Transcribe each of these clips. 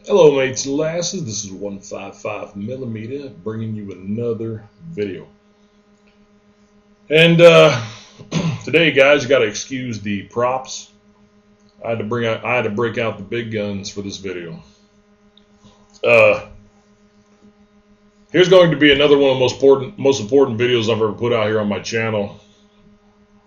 Hello mates and lasses, this is 155mm bringing you another video. And today guys, you gotta excuse the props. I had to break out the big guns for this video. Here's going to be another one of the most important videos I've ever put out here on my channel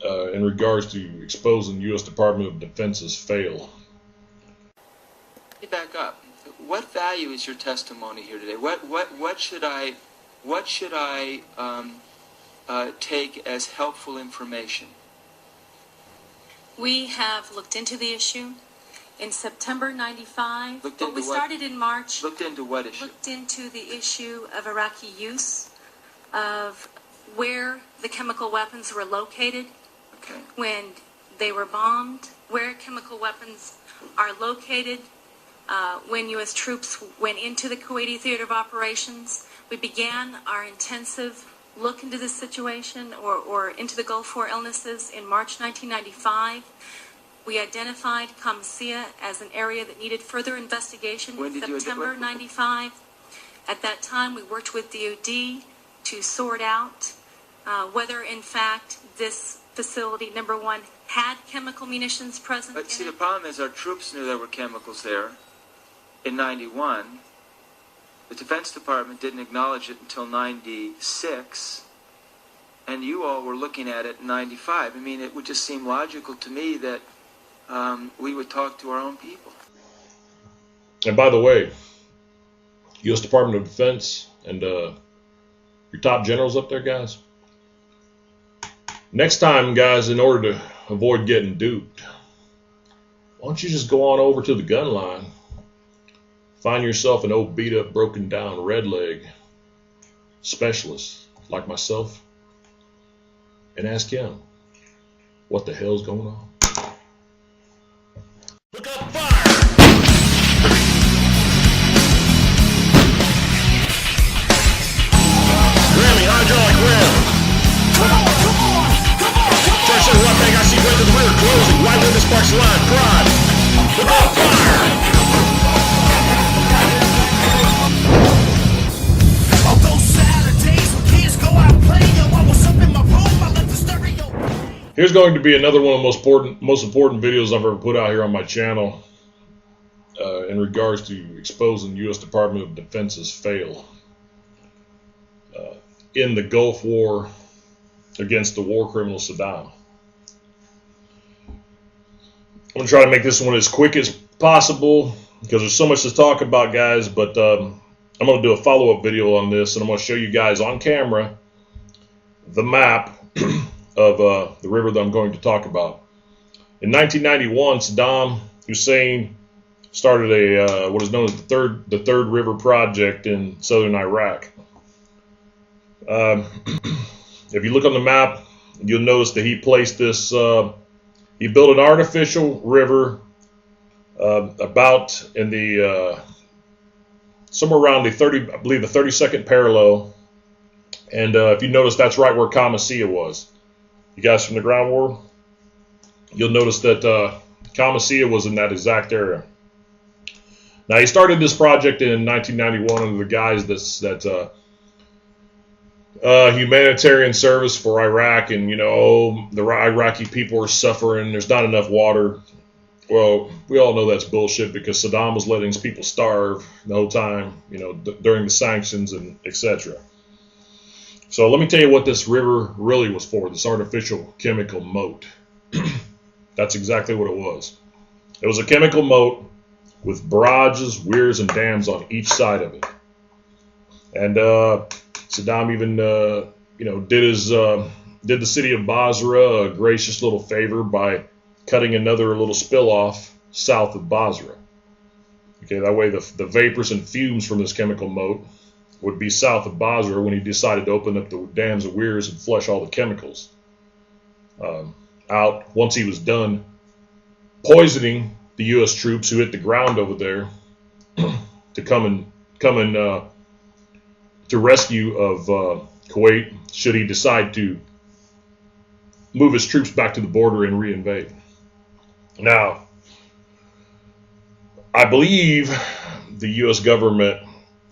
in regards to exposing U.S. Department of Defense's fail. Back up. What value is your testimony here today? What should I take as helpful information? We have looked into the issue in September '95. But we started in March. Looked into what issue? Looked into the issue of Iraqi use of where the chemical weapons were located when they were bombed, where chemical weapons are located when U.S. troops went into the Kuwaiti theater of operations. We began our intensive look into this situation or into the Gulf War illnesses in March 1995. We identified Qamishiyya as an area that needed further investigation in September 95. At that time, we worked with DoD to sort out whether, in fact, this facility, number one, had chemical munitions present in it. See, the problem is our troops knew there were chemicals there in 91. The Defense Department didn't acknowledge it until 96, and you all were looking at it in 95. I mean, it would just seem logical to me that we would talk to our own people. And by the way, U.S. Department of Defense and your top generals up there, guys, next time, guys, in order to avoid getting duped, why don't you just go on over to the gun line, find yourself an old beat up, broken down red leg specialist like myself and ask him what the hell's going on. Look up, fire! Grammy, hydraulic rim. Come on! Charge center one thing, I see way to the rear closing. White window sparks the line, prod. Look up, fire! Here's going to be another one of the most important videos I've ever put out here on my channel in regards to exposing U.S. Department of Defense's fail in the Gulf War against the war criminal Saddam. I'm going to try to make this one as quick as possible because there's so much to talk about, guys, but I'm going to do a follow-up video on this, and I'm going to show you guys on camera the map of the river that I'm going to talk about. In 1991, Saddam Hussein started a what is known as the third river project in southern Iraq. If you look on the map, you'll notice that he placed this. He built an artificial river about in the somewhere around the 32nd parallel, and if you notice, that's right where Qamishiyya was. You guys from the ground war, you'll notice that Qamishiyya was in that exact area. Now, he started this project in 1991 under the guise that humanitarian service for Iraq, and the Iraqi people are suffering. There's not enough water. Well, we all know that's bullshit because Saddam was letting his people starve the whole time, during the sanctions and etc. So let me tell you what this river really was for, this artificial chemical moat. That's exactly what it was. It was a chemical moat with barrages, weirs, and dams on each side of it. And Saddam even, did the city of Basra a gracious little favor by cutting another little spill off south of Basra. Okay, that way the vapors and fumes from this chemical moat would be south of Basra when he decided to open up the dams and weirs and flush all the chemicals out once he was done poisoning the U.S. troops who hit the ground over there to come in to rescue of Kuwait should he decide to move his troops back to the border and reinvade. Now, I believe the U.S. government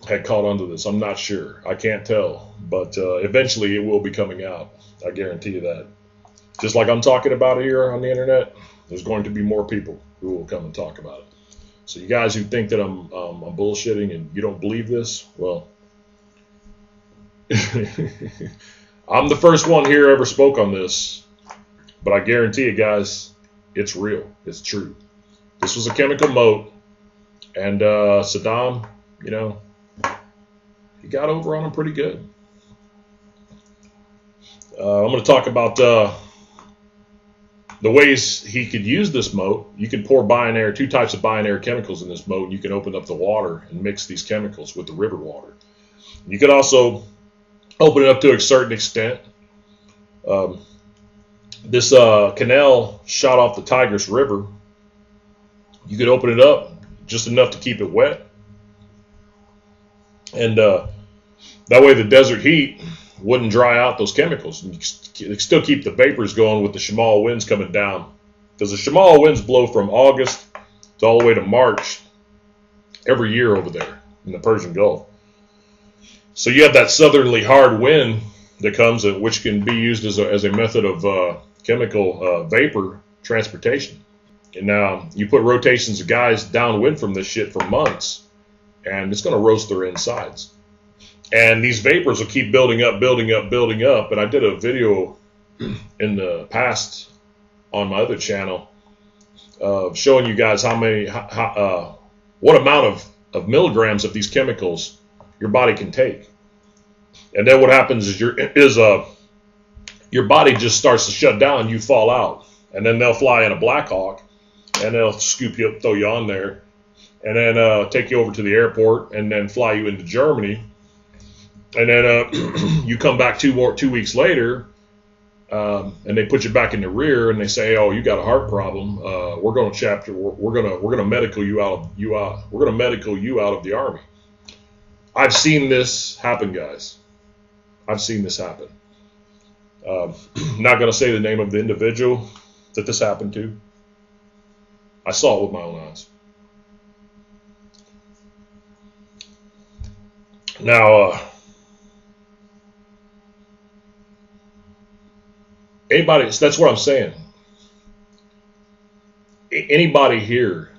had caught onto this. I'm not sure. I can't tell. But eventually it will be coming out. I guarantee you that. Just like I'm talking about it here on the internet, there's going to be more people who will come and talk about it. So you guys who think that I'm bullshitting and you don't believe this, well, I'm the first one here ever spoke on this. But I guarantee you guys, it's real. It's true. This was a chemical moat. And Saddam, you know, he got over on him pretty good. I'm going to talk about the ways he could use this moat. You can pour two types of binary chemicals in this moat, and you can open up the water and mix these chemicals with the river water. You could also open it up to a certain extent. This canal shot off the Tigris River. You could open it up just enough to keep it wet. And that way the desert heat wouldn't dry out those chemicals. And you can still keep the vapors going with the Shamal winds coming down. Because the Shamal winds blow from August to all the way to March every year over there in the Persian Gulf. So you have that southerly hard wind that comes, which can be used as a method of chemical vapor transportation. And now you put rotations of guys downwind from this shit for months, and it's going to roast their insides. And these vapors will keep building up, building up, building up. And I did a video in the past on my other channel showing you guys what amount of milligrams of these chemicals your body can take. And then what happens is your body just starts to shut down and you fall out. And then they'll fly in a Black Hawk and they'll scoop you up, throw you on there, and then take you over to the airport and then fly you into Germany. And then you come back 2 weeks later, and they put you back in the rear, and they say, "Oh, you got a heart problem. We're going to medical you out of the army." I've seen this happen, guys. I've seen this happen. Not going to say the name of the individual that this happened to. I saw it with my own eyes. Now, that's what I'm saying. Anybody here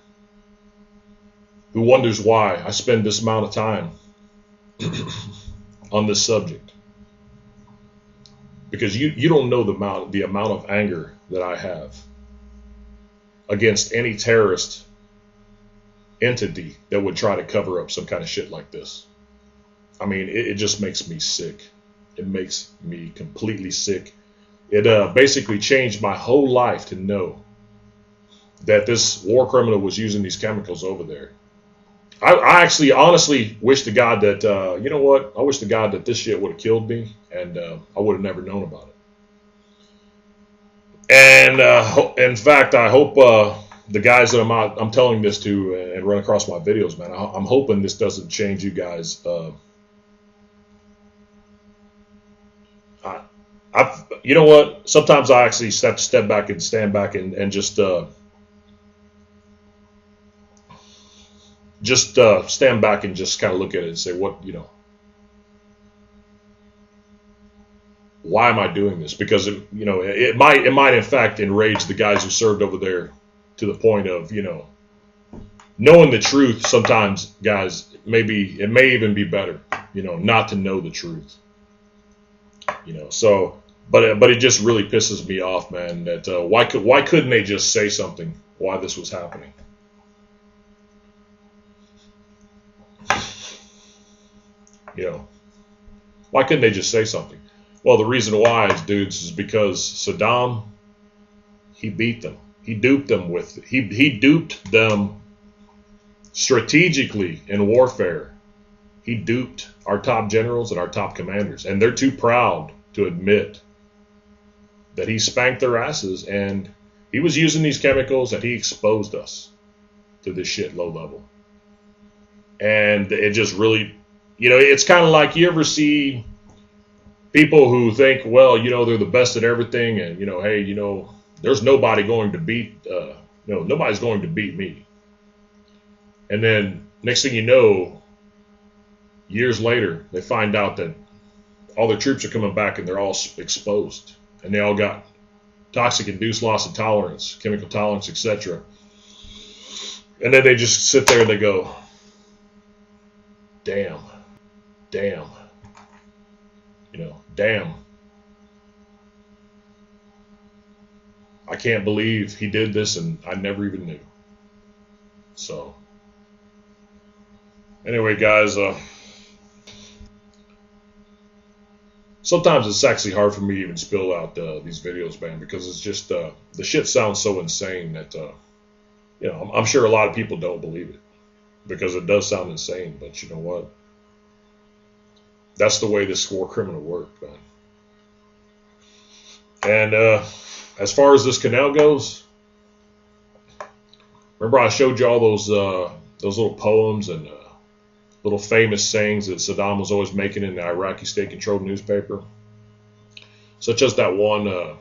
who wonders why I spend this amount of time on this subject, because you don't know the amount of anger that I have against any terrorist entity that would try to cover up some kind of shit like this. I mean, it just makes me sick. It makes me completely sick. It basically changed my whole life to know that this war criminal was using these chemicals over there. I actually honestly wish to God that, you know what? I wish to God that this shit would have killed me and I would have never known about it. And in fact, I hope the guys that I'm telling this to and run across my videos, man, I'm hoping this doesn't change you guys. You know what? Sometimes I actually have to step back and stand back and just stand back and just kind of look at it and say, why am I doing this? Because it might in fact enrage the guys who served over there to the point of, knowing the truth. Sometimes, guys, it may even be better, not to know the truth. So, but it just really pisses me off, man. That why couldn't they just say something why this was happening? Why couldn't they just say something? Well, the reason why, dudes, is because Saddam, he beat them. He duped them he duped them strategically in warfare. He duped our top generals and our top commanders, and they're too proud to admit that he spanked their asses, and he was using these chemicals, and he exposed us to this shit low level. And it just really, it's kind of like, you ever see people who think, well, they're the best at everything, and hey, there's nobody going to beat, nobody's going to beat me. And then Next thing you know, years later, they find out that all their troops are coming back and they're all exposed. And they all got toxic-induced loss of tolerance, chemical tolerance, etc. And then they just sit there and they go, damn, damn, damn. I can't believe he did this and I never even knew. So, anyway, guys, sometimes it's actually hard for me to even spill out these videos, man, because it's just, the shit sounds so insane that, I'm sure a lot of people don't believe it because it does sound insane, but you know what? That's the way this war criminal worked, man. And as far as this canal goes, remember I showed you all those little poems and little famous sayings that Saddam was always making in the Iraqi state-controlled newspaper, such as that one,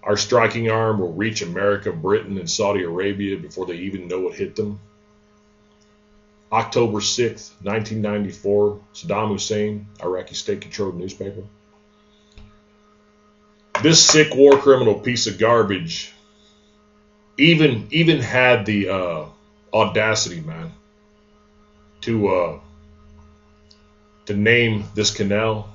our striking arm will reach America, Britain, and Saudi Arabia before they even know what hit them. October 6th, 1994, Saddam Hussein, Iraqi state-controlled newspaper. This sick war criminal piece of garbage even had the audacity, man, to name this canal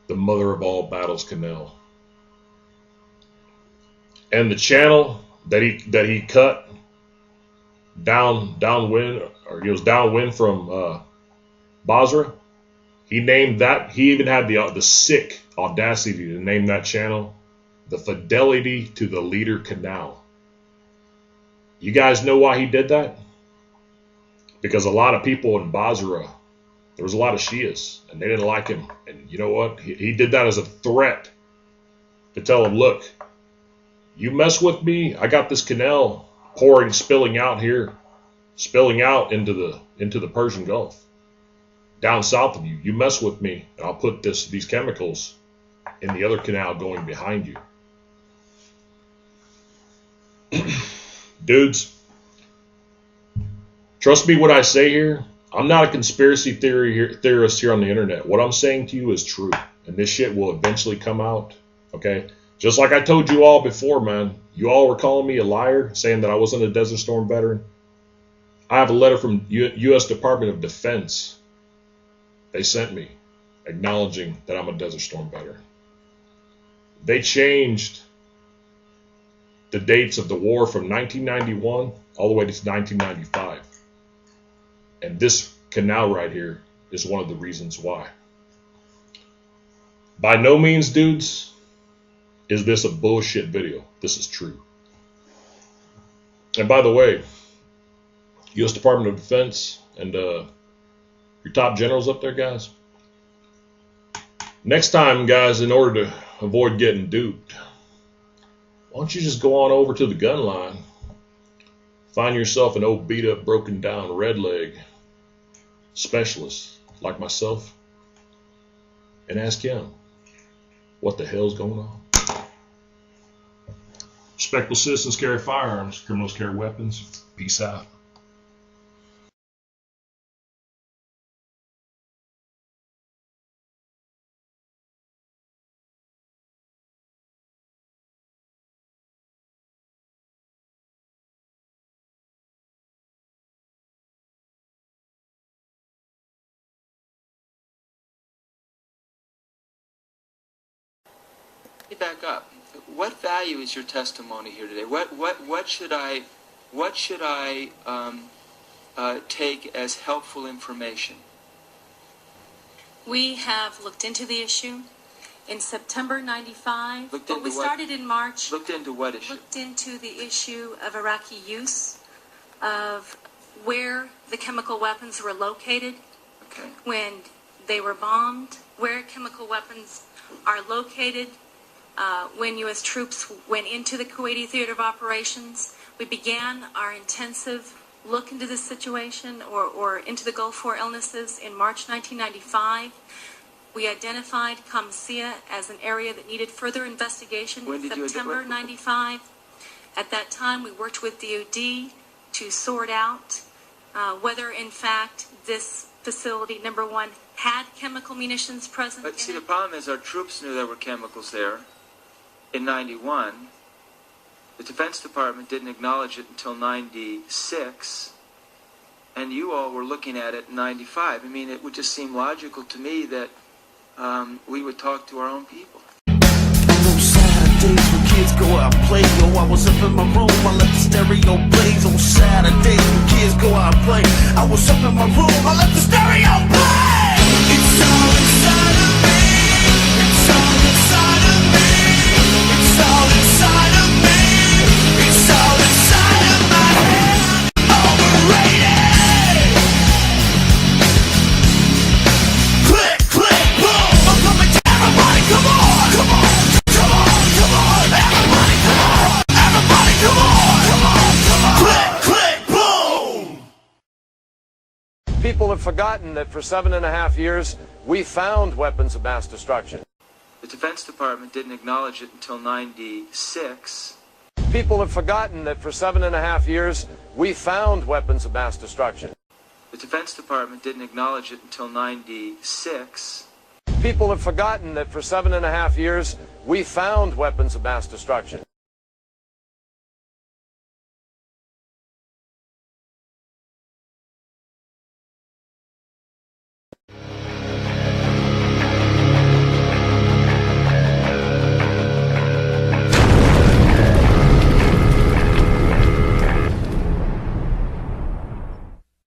the mother of all battles canal. And the channel that he cut downwind, or he was downwind from Basra, he named that. He even had the sick audacity to name that channel the Fidelity to the Leader Canal. You guys know why he did that? Because a lot of people in Basra, there was a lot of Shias, and they didn't like him. And you know what? He did that as a threat to tell them, look, you mess with me, I got this canal spilling out here, spilling out into the Persian Gulf, down south of you. You mess with me, and I'll put these chemicals in the other canal going behind you. Dudes, trust me what I say here. I'm not a conspiracy theorist here on the internet. What I'm saying to you is true, and this shit will eventually come out, okay? Just like I told you all before, man. You all were calling me a liar, saying that I wasn't a Desert Storm veteran. I have a letter from U.S. Department of Defense. They sent me acknowledging that I'm a Desert Storm veteran. They changed the dates of the war from 1991 all the way to 1995. And this canal right here is one of the reasons why. By no means, dudes, is this a bullshit video. This is true. And by the way, U.S. Department of Defense and your top generals up there, guys, next time, guys, in order to avoid getting duped, why don't you just go on over to the gun line, find yourself an old beat up, broken down red leg specialist like myself, and ask him what the hell's going on. Respectable citizens carry firearms, criminals carry weapons. Peace out. Back up. What value is your testimony here today? What should I take as helpful information? We have looked into the issue. In September 95, but we started in March. Looked into what issue? Looked into the issue of Iraqi use, of where the chemical weapons were located when they were bombed, where chemical weapons are located when U.S. troops went into the Kuwaiti theater of operations. We began our intensive look into this situation or into the Gulf War illnesses in March 1995. We identified Qamishiyya as an area that needed further investigation in September 95. At that time, we worked with DOD to sort out whether, in fact, this facility, number one, had chemical munitions present in But see, it. the problem is our troops knew there were chemicals there in 91. The Defense Department didn't acknowledge it until 96. And you all were looking at it in 95. I mean, it would just seem logical to me that we would talk to our own people. On Saturdays when kids go out and play, yo, I was up in my room, I let the stereo blaze. On Saturdays when kids go out and play, I was up in my room, I let the stereo play. It's all inside of me. It's all inside of me. It's all inside of me. It's all inside of my head. Overrated. Click, click, boom. I'm coming to everybody. Come on, come on. Come on, come on, everybody, come on, everybody, come on, come on, come on. Click, click, boom. People have forgotten that for 7.5 years, we found weapons of mass destruction. The Defense Department didn't acknowledge it until 96. People have forgotten that for 7.5 years, we found weapons of mass destruction. The Defense Department didn't acknowledge it until 96. People have forgotten that for 7.5 years, we found weapons of mass destruction.